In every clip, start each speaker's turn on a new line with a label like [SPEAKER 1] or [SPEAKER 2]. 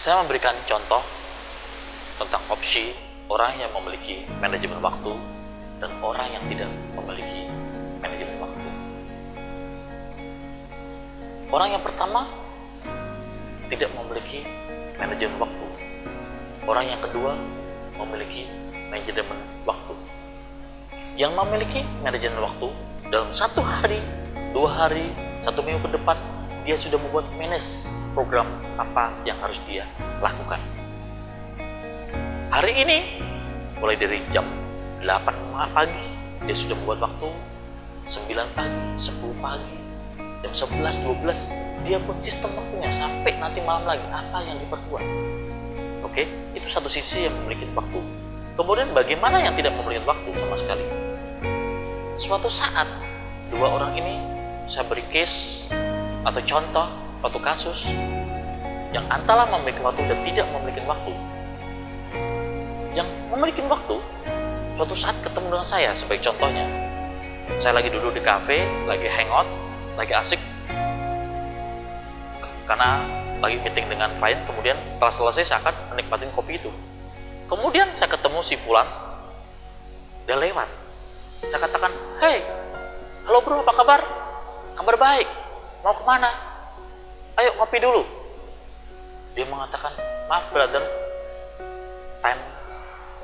[SPEAKER 1] Saya memberikan contoh tentang opsi orang yang memiliki manajemen waktu dan orang yang tidak memiliki manajemen waktu. Orang yang pertama tidak memiliki manajemen waktu. Orang yang kedua memiliki manajemen waktu. Yang memiliki manajemen waktu dalam 1 hari, 2 hari, 1 minggu ke depan, dia sudah membuat manage program apa yang harus dia lakukan. Hari ini, mulai dari jam 8 pagi, dia sudah membuat waktu, 9 pagi, 10 pagi, jam 11, 12, dia buat sistem waktunya sampai nanti malam lagi apa yang diperbuat. Oke, itu satu sisi yang memiliki waktu. Kemudian bagaimana yang tidak memiliki waktu sama sekali? Suatu saat, 2 orang ini saya beri case atau contoh, suatu kasus yang antara memiliki waktu dan tidak memiliki waktu. Yang memiliki waktu, suatu saat ketemu dengan saya sebagai contohnya. Saya lagi duduk di kafe, lagi hangout, lagi asik, karena lagi meeting dengan klien. Kemudian setelah selesai saya akan menikmati kopi itu. Kemudian saya ketemu si Fulan, dia lewat. Saya katakan, "Hey, halo bro, apa kabar?" "Kabar baik. Mau kemana?" "Ayo ngopi dulu." Dia mengatakan, "Maaf brother, time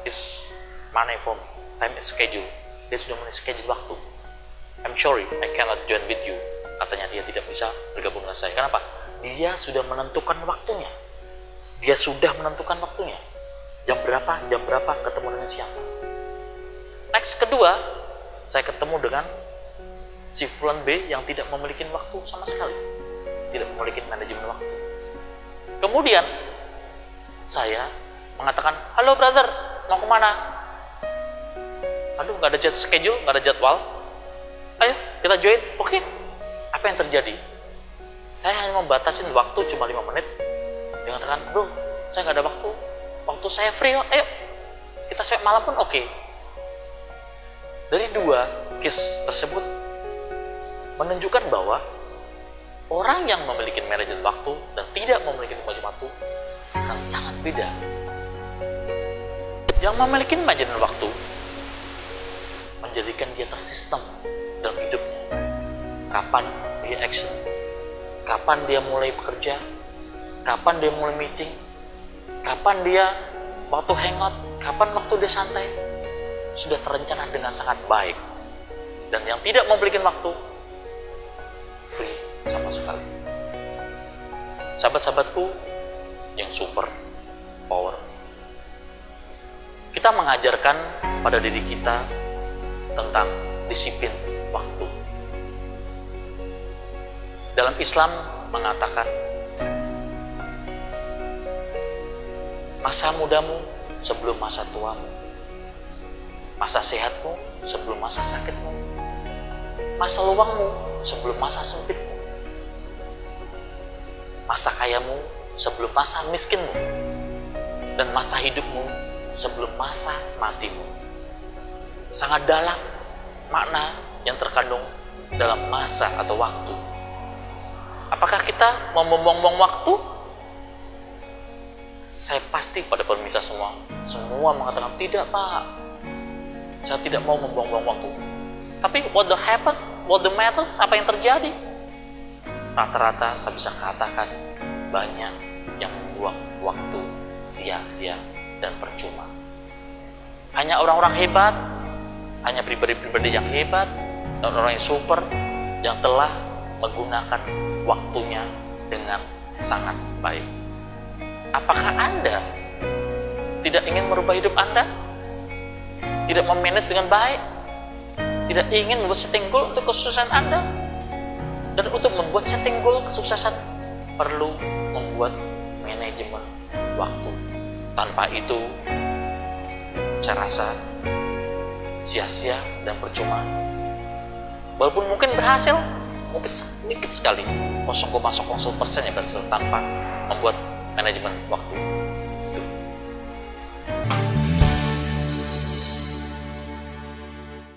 [SPEAKER 1] is money for me. Time is schedule." Dia sudah schedule waktu. "I'm sorry, I cannot join with you." Katanya dia tidak bisa bergabung dengan saya. Kenapa? Dia sudah menentukan waktunya. Dia sudah menentukan waktunya. Jam berapa ketemu dengan siapa. Next kedua, saya ketemu dengan si Fulan B yang tidak memiliki waktu sama sekali. Tidak memiliki manajemen waktu. Kemudian, saya mengatakan, "Halo brother, mau kemana?" "Aduh, nggak ada schedule, nggak ada jadwal." "Ayo, kita join." "Oke." Apa yang terjadi? Saya hanya membatasin waktu cuma 5 menit. Dia mengatakan, "Bro, saya nggak ada waktu. Waktu saya free kok. Ayo, kita sampai malam pun oke." Dari 2 case tersebut menunjukkan bahwa orang yang memiliki manajemen waktu dan tidak memiliki manajemen waktu akan sangat beda. Yang memiliki manajemen waktu menjadikan dia tersistem dalam hidupnya. Kapan dia action, kapan dia mulai bekerja, kapan dia mulai meeting, kapan dia waktu hangout, kapan waktu dia santai, sudah terencana dengan sangat baik. Dan yang tidak memiliki waktu, free sama sekali. Sahabat-sahabatku yang super power, kita mengajarkan pada diri kita tentang disiplin waktu. Dalam Islam mengatakan, masa mudamu sebelum masa tuamu, masa sehatmu sebelum masa sakitmu, masa luangmu sebelum masa sempitmu, masa kayamu sebelum masa miskinmu, dan masa hidupmu sebelum masa matimu. Sangat dalam makna yang terkandung dalam masa atau waktu. Apakah kita mau membuang-buang waktu? Saya pasti pada pemirsa semua mengatakan, "Tidak Pak, saya tidak mau membuang-buang waktu." Tapi what the matters, apa yang terjadi? Rata-rata saya bisa katakan banyak yang membuang waktu sia-sia dan percuma. Hanya orang-orang hebat, hanya pribadi-pribadi yang hebat, dan orang yang super yang telah menggunakan waktunya dengan sangat baik. Apakah Anda tidak ingin merubah hidup Anda? Tidak memanage dengan baik? Tidak ingin membuat setting goal untuk kesuksesan Anda? Dan untuk membuat setting goal kesuksesan perlu membuat manajemen waktu. Tanpa itu, saya rasa sia-sia dan percuma. Walaupun mungkin berhasil, mungkin sedikit sekali, 0,00% yang berhasil tanpa membuat manajemen waktu.